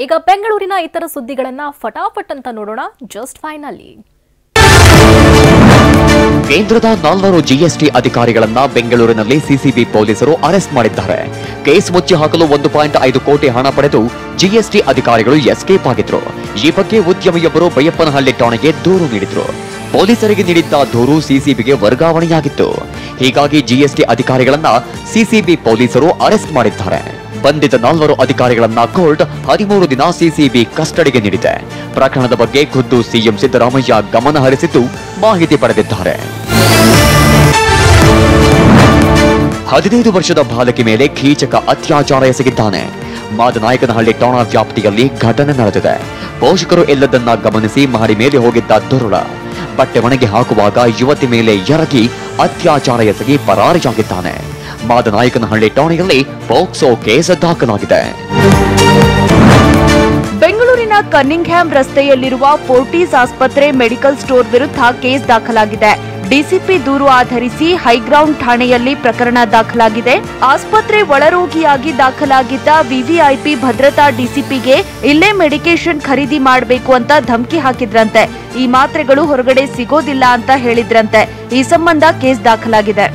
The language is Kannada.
ಈಗ ಬೆಂಗಳೂರಿನ ಇತರ ಸುದ್ದಿಗಳನ್ನ ಫಟಾಫಟ್ ಅಂತ ನೋಡೋಣ. ಜಸ್ಟ್ ಫೈನಲಿ ಕೇಂದ್ರದ 4 ಜಿಎಸ್ಟಿ ಅಧಿಕಾರಿಗಳನ್ನ ಬೆಂಗಳೂರಿನಲ್ಲಿ ಸಿಸಿಬಿ ಪೊಲೀಸರು ಅರೆಸ್ಟ್ ಮಾಡಿದ್ದಾರೆ. ಕೇಸ್ ಮುಚ್ಚಿ ಹಾಕಲು 1.5 ಕೋಟಿ ಹಣ ಪಡೆದು ಜಿಎಸ್ಟಿ ಅಧಿಕಾರಿಗಳು ಎಸ್ಕೇಪ್ ಆಗಿದ್ರು. ಈ ಬಗ್ಗೆ ಉದ್ಯಮಿಯೊಬ್ಬರು ಬೈಯಪ್ಪನಹಳ್ಳಿ ಠಾಣೆಗೆ ದೂರು ನೀಡಿದ್ರು. ಪೊಲೀಸರಿಗೆ ನೀಡಿದ್ದ ದೂರು ಸಿಸಿಬಿಗೆ ವರ್ಗಾವಣೆಯಾಗಿತ್ತು. ಹೀಗಾಗಿ ಜಿಎಸ್ಟಿ ಅಧಿಕಾರಿಗಳನ್ನ ಸಿಸಿಬಿ ಪೊಲೀಸರು ಅರೆಸ್ಟ್ ಮಾಡಿದ್ದಾರೆ. ಬಂಧಿತ 4 ಅಧಿಕಾರಿಗಳನ್ನ ಕೋರ್ಟ್ 13 ದಿನ ಸಿಸಿಬಿ ಕಸ್ಟಡಿಗೆ ನೀಡಿದೆ. ಪ್ರಕರಣದ ಬಗ್ಗೆ ಖುದ್ದು ಸಿಎಂ ಸಿದ್ದರಾಮಯ್ಯ ಗಮನ ಹರಿಸಿದ್ದು ಮಾಹಿತಿ ಪಡೆದಿದ್ದಾರೆ. 15 ವರ್ಷದ ಬಾಲಕಿ ಮೇಲೆ ಕೀಚಕ ಅತ್ಯಾಚಾರ ಎಸಗಿದ್ದಾನೆ. ಮಾದನಾಯಕನಹಳ್ಳಿ ಠಾಣಾ ವ್ಯಾಪ್ತಿಯಲ್ಲಿ ಘಟನೆ ನಡೆದಿದೆ. ಪೋಷಕರು ಎಲ್ಲದನ್ನ ಗಮನಿಸಿ ಮಹಡಿ ಮೇಲೆ ಹೋಗಿದ್ದ ದುರುಳ ಬಟ್ಟೆ ಒಣಗಿ ಹಾಕುವಾಗ ಯುವತಿ ಮೇಲೆ ಎರಗಿ ಅತ್ಯಾಚಾರ ಎಸಗಿ ಪರಾರಿಯಾಗಿದ್ದಾನೆ. ಮಾದನಾಯಕನಹಳ್ಳಿ ಠಾಣೆಯಲ್ಲಿ ಪೋಕ್ಸೋ ಕೇಸ್ ದಾಖಲಾಗಿದೆ. ಬೆಂಗಳೂರಿನ ಕನ್ನಿಂಗ್ಹ್ಯಾಮ್ ರಸ್ತೆಯಲ್ಲಿರುವ ಫೋರ್ಟಿಸ್ ಆಸ್ಪತ್ರೆ ಮೆಡಿಕಲ್ ಸ್ಟೋರ್ ವಿರುದ್ಧ ಕೇಸ್ ದಾಖಲಾಗಿದೆ. ಡಿಸಿಪಿ ದೂರು ಆಧರಿಸಿ ಹೈಗ್ರೌಂಡ್ ಠಾಣೆಯಲ್ಲಿ ಪ್ರಕರಣ ದಾಖಲಾಗಿದೆ. ಆಸ್ಪತ್ರೆ ಒಳರೋಗಿಯಾಗಿ ದಾಖಲಾಗಿದ್ದ ವಿವಿಐಪಿ ಭದ್ರತಾ ಡಿಸಿಪಿಗೆ ಇಲ್ಲೇ ಮೆಡಿಕೇಶನ್ ಖರೀದಿ ಮಾಡಬೇಕು ಅಂತ ಧಮಕಿ ಹಾಕಿದ್ರಂತೆ. ಈ ಮಾತ್ರೆಗಳು ಹೊರಗಡೆ ಸಿಗೋದಿಲ್ಲ ಅಂತ ಹೇಳಿದ್ರಂತೆ. ಈ ಸಂಬಂಧ ಕೇಸ್ ದಾಖಲಾಗಿದೆ.